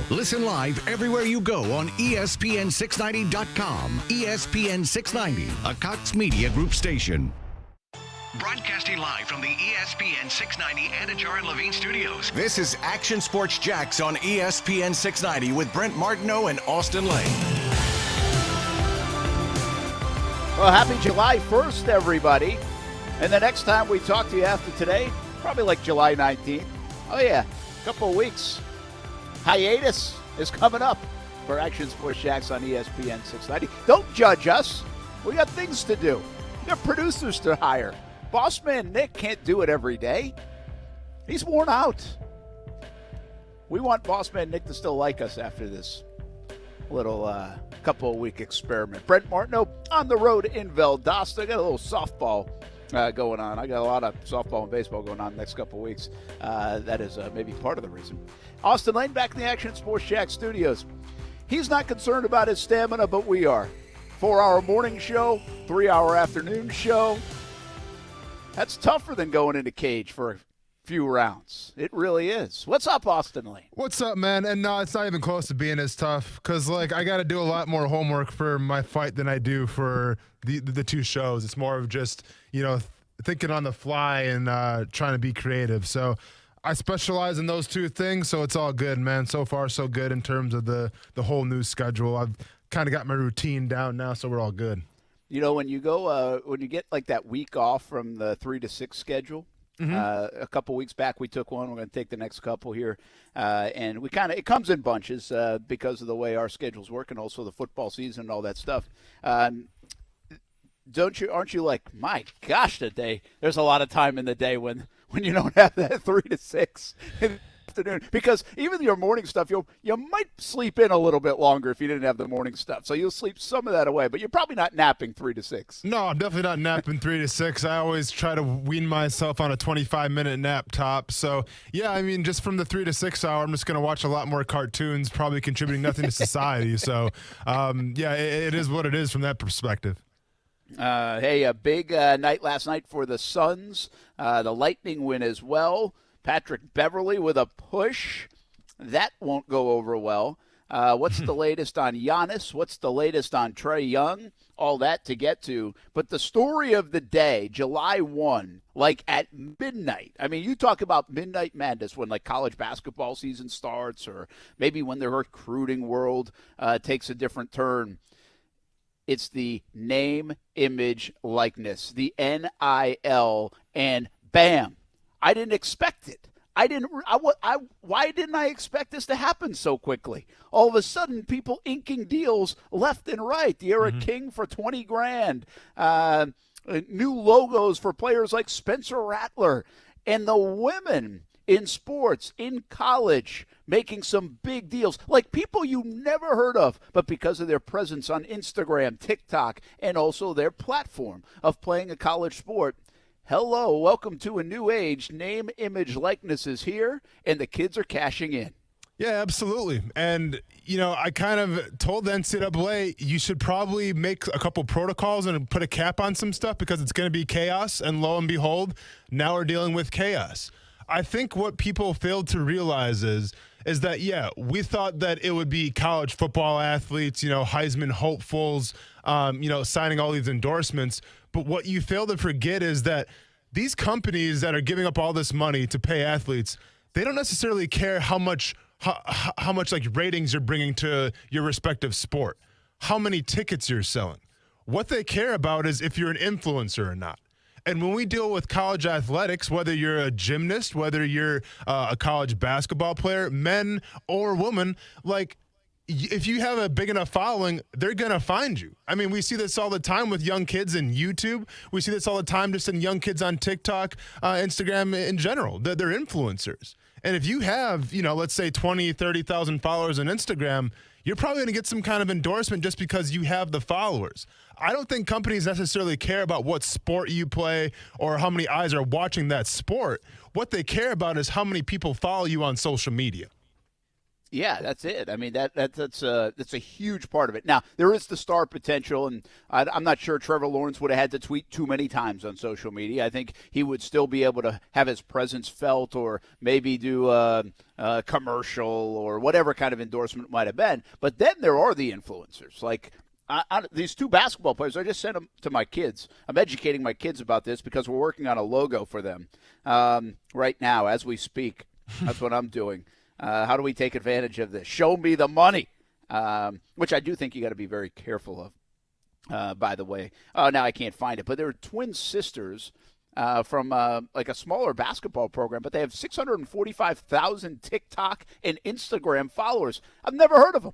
Listen live everywhere you go on ESPN690.com. ESPN 690, a Cox Media Group station. Broadcasting live from the ESPN 690 Anajar and Levine studios. This is Action Sports Jax on ESPN 690 with Brent Martineau and Austin Lane. Well, happy July 1st, everybody. And the next time we talk to you after today, probably like July 19th. Oh, yeah, a couple of weeks. Hiatus is coming up for Action Sports Jax on ESPN 690. Don't judge us. We got things to do. We got producers to hire. Boss man Nick can't do it every day. He's worn out. We want Boss man Nick to still like us after this little couple of week experiment. Brent Martineau on the road in Valdosta. Got a little softball going on. I got a lot of softball and baseball going on the next couple of weeks. That is maybe part of the reason. Austin Lane back in the Action Sports Jax studios. He's not concerned about his stamina, but we are. 4-hour morning show, 3-hour afternoon show. That's tougher than going into cage for a few rounds. It really is. What's up, Austin Lane? What's up, man? And no, it's not even close to being as tough because, I got to do a lot more homework for my fight than I do for the two shows. It's more of just, thinking on the fly and trying to be creative. So I specialize in those two things, so it's all good, man. So far, so good in terms of the whole new schedule. I've kind of got my routine down now, so we're all good. When you go, when you get like that week off from the 3 to 6 schedule, a couple weeks back we took one. We're going to take the next couple here, and it comes in bunches because of the way our schedules work, and also the football season and all that stuff. Aren't you like, my gosh, there's a lot of time in the day when you don't have that 3 to 6 in the afternoon, because even your morning stuff, you might sleep in a little bit longer if you didn't have the morning stuff. So you'll sleep some of that away, but you're probably not napping 3 to 6. No, I'm definitely not napping 3 to 6. I always try to wean myself on a 25-minute nap top. So, yeah, just from the 3 to 6 hour, I'm just going to watch a lot more cartoons, probably contributing nothing to society. So, it is what it is from that perspective. Hey, a big night last night for the Suns. The Lightning win as well. Patrick Beverley with a push. That won't go over well. What's the latest on Giannis? What's the latest on Trae Young? All that to get to. But the story of the day, July 1, like at midnight. You talk about midnight madness when college basketball season starts, or maybe when the recruiting world takes a different turn. It's the name, image, likeness, the NIL, and bam. I didn't expect it. Why didn't I expect this to happen so quickly? All of a sudden, people inking deals left and right. The Eric King for $20,000. New logos for players like Spencer Rattler. And the women in sports, in college, making some big deals, like people you never heard of, but because of their presence on Instagram, TikTok, and also their platform of playing a college sport. Hello, welcome to a new age. Name, image, likeness is here, and the kids are cashing in. Yeah, absolutely. And, I kind of told the NCAA you should probably make a couple protocols and put a cap on some stuff because it's going to be chaos, and lo and behold, now we're dealing with chaos. I think what people failed to realize is that, we thought that it would be college football athletes, Heisman hopefuls, signing all these endorsements. But what you fail to forget is that these companies that are giving up all this money to pay athletes, they don't necessarily care how much ratings you're bringing to your respective sport, how many tickets you're selling. What they care about is if you're an influencer or not. And when we deal with college athletics, whether you're a gymnast, whether you're a college basketball player, men or women, if you have a big enough following, they're going to find you. We see this all the time with young kids in YouTube. We see this all the time just in young kids on TikTok, Instagram in general. They're influencers. And if you have, let's say 20, 30,000 followers on Instagram, you're probably going to get some kind of endorsement just because you have the followers. I don't think companies necessarily care about what sport you play or how many eyes are watching that sport. What they care about is how many people follow you on social media. Yeah, that's it. I mean, that's a huge part of it. Now, there is the star potential, and I'm not sure Trevor Lawrence would have had to tweet too many times on social media. I think he would still be able to have his presence felt, or maybe do a commercial or whatever kind of endorsement it might have been. But then there are the influencers, like these two basketball players. I just sent them to my kids. I'm educating my kids about this because we're working on a logo for them right now as we speak. That's what I'm doing. How do we take advantage of this? Show me the money, which I do think you got to be very careful of, by the way. Oh, now I can't find it. But they're twin sisters from like a smaller basketball program, but they have 645,000 TikTok and Instagram followers. I've never heard of them.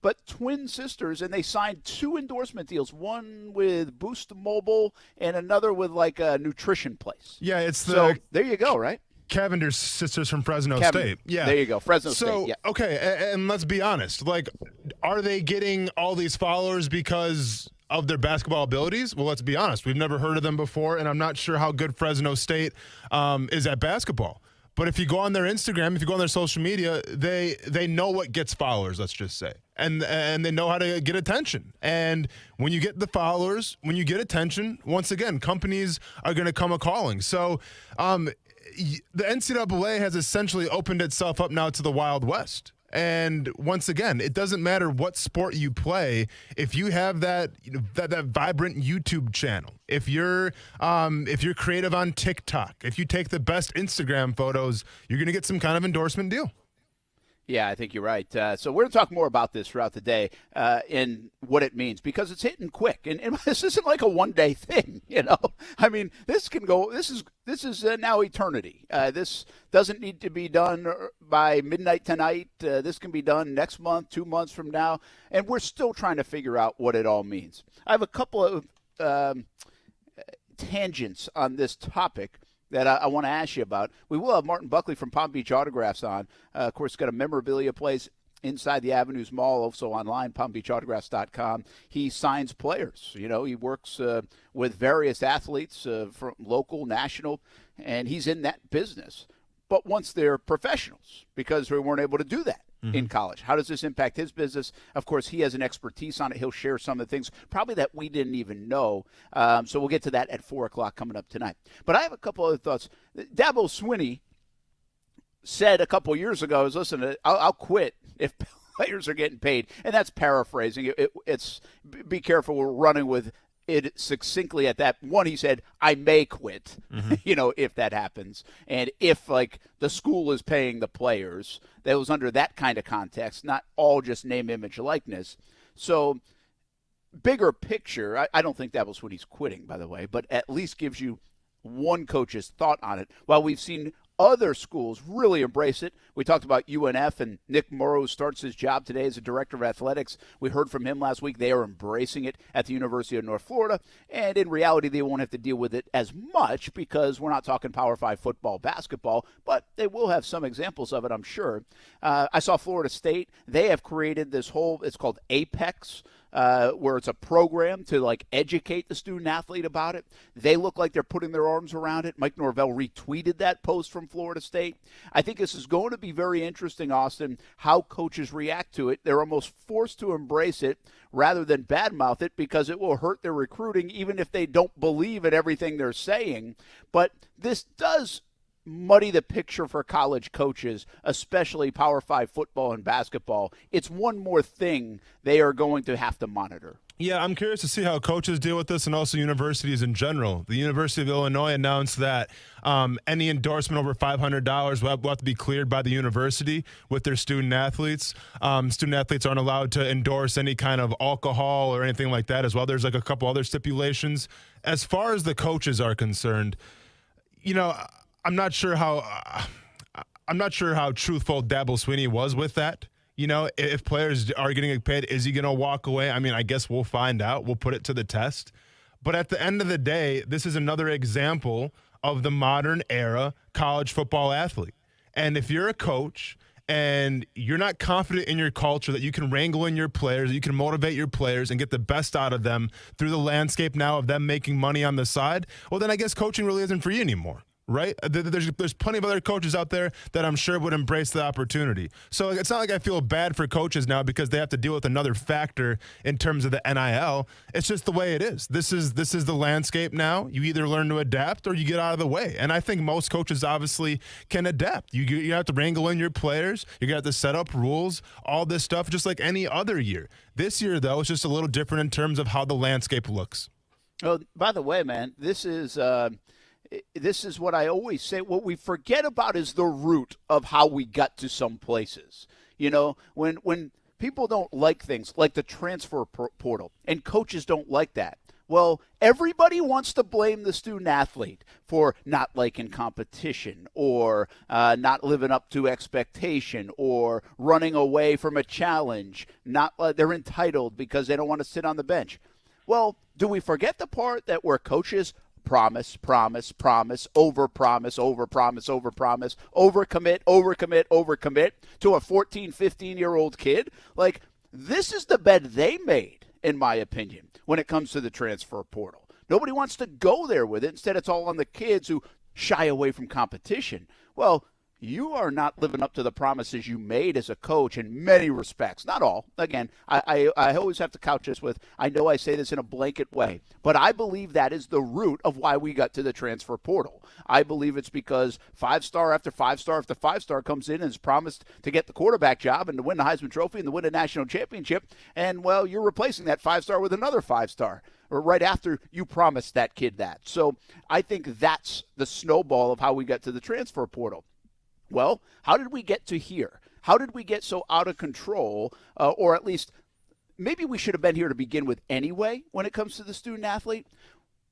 But twin sisters, and they signed 2 endorsement deals, one with Boost Mobile and another with like a nutrition place. Yeah, it's so there you go, right? Cavender's sisters from Fresno State. Yeah. There you go. Fresno State. Yeah. Okay, and let's be honest. Like, are they getting all these followers because of their basketball abilities? Well, let's be honest. We've never heard of them before, and I'm not sure how good Fresno State is at basketball. But if you go on their Instagram, if you go on their social media, they know what gets followers, let's just say. And they know how to get attention. And when you get the followers, when you get attention, once again, companies are going to come a-calling. So the NCAA has essentially opened itself up now to the Wild West. And once again, it doesn't matter what sport you play. If you have that vibrant YouTube channel, if you're creative on TikTok, if you take the best Instagram photos, you're going to get some kind of endorsement deal. Yeah, I think you're right. So we're going to talk more about this throughout the day and what it means, because it's hitting quick. And this isn't like a one-day thing, you know. I mean, this can go. This is now eternity. This doesn't need to be done by midnight tonight. This can be done next month, 2 months from now, and we're still trying to figure out what it all means. I have a couple of tangents on this topic that I want to ask you about. We will have Martin Buckley from Palm Beach Autographs on. Of course, got a memorabilia place inside the Avenues Mall, also online, palmbeachautographs.com. He signs players. You know, he works with various athletes from local, national, and he's in that business. But once they're professionals, because we weren't able to do that in college. How does this impact his business? Of course, he has an expertise on it. He'll share some of the things probably that we didn't even know. So we'll get to that at 4 o'clock coming up tonight. But I have a couple other thoughts. Dabo Swinney said a couple years ago, listen, I'll quit if players are getting paid. And that's paraphrasing. It's be careful. We're running with it succinctly at that one. He said, I may quit, you know, if that happens. And if, like, the school is paying the players, that was under that kind of context, not all just name, image, likeness. So bigger picture, I don't think that was what he's quitting, by the way, but at least gives you one coach's thought on it. While we've seen other schools really embrace it. We talked about UNF, and Nick Morrow starts his job today as a director of athletics. We heard from him last week. They are embracing it at the University of North Florida, and in reality, they won't have to deal with it as much because we're not talking Power 5 football, basketball, but they will have some examples of it, I'm sure. I saw Florida State. They have created this whole, it's called Apex, where it's a program to, like, educate the student athlete about it. They look like they're putting their arms around it. Mike Norvell retweeted that post from Florida State. I think this is going to be very interesting, Austin, how coaches react to it. They're almost forced to embrace it rather than badmouth it because it will hurt their recruiting even if they don't believe in everything they're saying. But this does muddy the picture for college coaches, especially Power 5 football and basketball. It's one more thing they are going to have to monitor. Yeah, I'm curious to see how coaches deal with this and also universities in general. The University of Illinois announced that any endorsement over $500 will have to be cleared by the university with their student athletes. Student athletes aren't allowed to endorse any kind of alcohol or anything like that as well. There's like a couple other stipulations. As far as the coaches are concerned, you know, I'm not sure how truthful Dabo Swinney was with that. You know, if players are getting paid, is he going to walk away? I mean, I guess we'll find out. We'll put it to the test. But at the end of the day, this is another example of the modern era college football athlete. And if you're a coach and you're not confident in your culture that you can wrangle in your players, that you can motivate your players and get the best out of them through the landscape now of them making money on the side, well, then I guess coaching really isn't for you anymore. right? There's plenty of other coaches out there that I'm sure would embrace the opportunity. So it's not like I feel bad for coaches now because they have to deal with another factor in terms of the NIL. It's just the way it is. This is the landscape now. You either learn to adapt or you get out of the way. And I think most coaches obviously can adapt. You have to wrangle in your players. You got to set up rules, all this stuff, just like any other year. This year, though, it's just a little different in terms of how the landscape looks. Oh, by the way, man, this is what I always say. What we forget about is the root of how we got to some places. You know, when people don't like things like the transfer portal and coaches don't like that, well, everybody wants to blame the student athlete for not liking competition or not living up to expectation or running away from a challenge. They're entitled because they don't want to sit on the bench. Well, do we forget the part that where coaches promise, overpromise, overcommit to a 14, 15-year-old kid? Like, this is the bed they made, in my opinion, when it comes to the transfer portal. Nobody wants to go there with it. Instead, it's all on the kids who shy away from competition. Well, you are not living up to the promises you made as a coach in many respects. Not all. Again, I always have to couch this with, I know I say this in a blanket way, but I believe that is the root of why we got to the transfer portal. I believe it's because 5-star after 5-star after 5-star comes in and is promised to get the quarterback job and to win the Heisman Trophy and to win a national championship. And, well, you're replacing that 5-star with another 5-star. Or right after you promised that kid that. So I think that's the snowball of how we got to the transfer portal. Well, how did we get to here? How did we get so out of control, or at least maybe we should have been here to begin with anyway when it comes to the student athlete?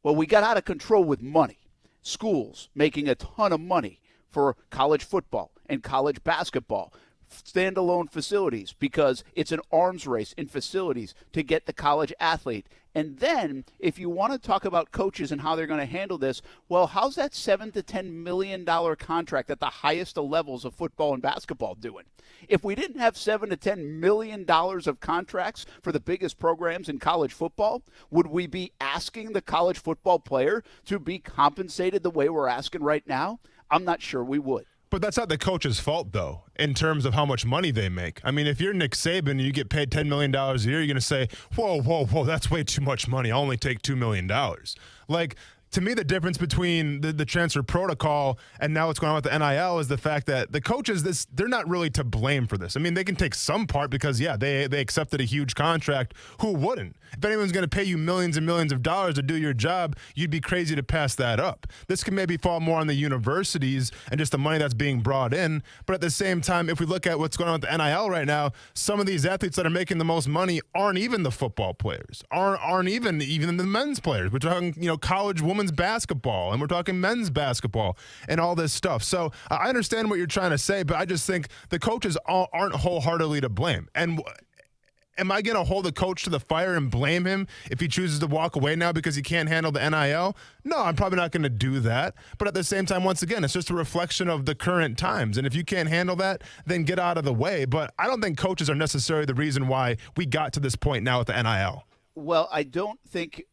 Well, we got out of control with money. Schools making a ton of money for college football and college basketball. Standalone facilities because it's an arms race in facilities to get the college athlete. And then if you want to talk about coaches and how they're going to handle this, well, how's that $7 to $10 million contract at the highest levels of football and basketball doing? If we didn't have $7 to $10 million of contracts for the biggest programs in college football, would we be asking the college football player to be compensated the way we're asking right now? I'm not sure we would. But that's not the coach's fault, though, in terms of how much money they make. I mean, if you're Nick Saban and you get paid $10 million a year, you're going to say, whoa, that's way too much money. I'll only take $2 million. Like, to me, the difference between the transfer protocol and now what's going on with the NIL is the fact that the coaches, they're not really to blame for this. I mean, they can take some part because, yeah, they accepted a huge contract. Who wouldn't? If anyone's going to pay you millions and millions of dollars to do your job, you'd be crazy to pass that up. This can maybe fall more on the universities and just the money that's being brought in. But at the same time, if we look at what's going on with the NIL right now, some of these athletes that are making the most money aren't even the football players, aren't even the men's players. We're talking, college women's basketball, and we're talking men's basketball and all this stuff. So I understand what you're trying to say, but I just think the coaches aren't wholeheartedly to blame. And am I going to hold a coach to the fire and blame him if he chooses to walk away now because he can't handle the NIL? No, I'm probably not going to do that. But at the same time, once again, it's just a reflection of the current times. And if you can't handle that, then get out of the way. But I don't think coaches are necessarily the reason why we got to this point now with the NIL. Well, I don't think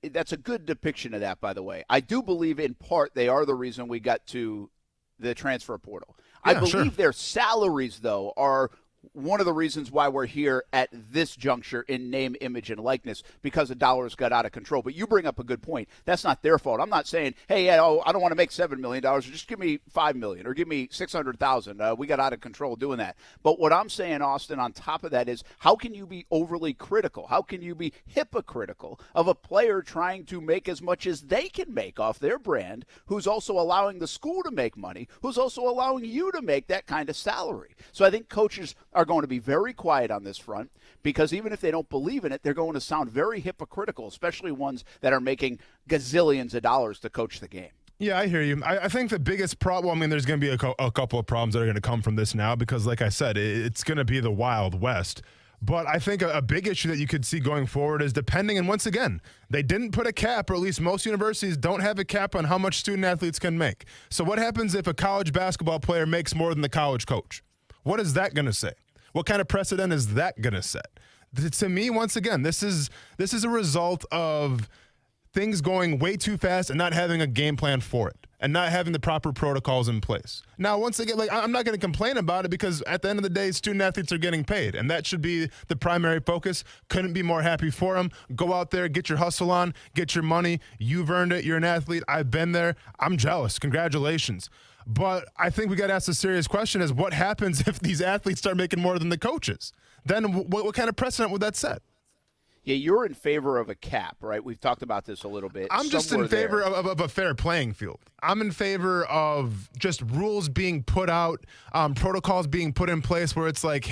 that's a good depiction of that, by the way. I do believe in part they are the reason we got to the transfer portal. Yeah, I believe their salaries, though, are one of the reasons why we're here at this juncture in name, image, and likeness, because the dollars got out of control. But you bring up a good point. That's not their fault. I'm not saying, hey, I don't want to make $7 million. Just give me $5 million or give me $600,000. We got out of control doing that. But what I'm saying, Austin, on top of that is, how can you be overly critical? How can you be hypocritical of a player trying to make as much as they can make off their brand, who's also allowing the school to make money, who's also allowing you to make that kind of salary? So I think coaches are going to be very quiet on this front, because even if they don't believe in it, they're going to sound very hypocritical, especially ones that are making gazillions of dollars to coach the game. Yeah, I hear you. I think the biggest problem, there's going to be a couple of problems that are going to come from this now because, like I said, it's going to be the Wild West. But I think a big issue that you could see going forward is depending, and once again, they didn't put a cap, or at least most universities don't have a cap on how much student athletes can make. So what happens if a college basketball player makes more than the college coach? What is that going to say? What kind of precedent is that going to set? To me, once again, this is a result of things going way too fast and not having a game plan for it. and not having the proper protocols in place. Now, once again, I'm not going to complain about it because at the end of the day, student athletes are getting paid, and that should be the primary focus. Couldn't be more happy for them. Go out there, get your hustle on, get your money. You've earned it. You're an athlete. I've been there. I'm jealous. Congratulations. But I think we got to ask the serious question is what happens if these athletes start making more than the coaches? Then what kind of precedent would that set? Yeah, you're in favor of a cap, right? We've talked about this a little bit. I'm just in favor of a fair playing field. I'm in favor of just rules being put out, protocols being put in place where it's like,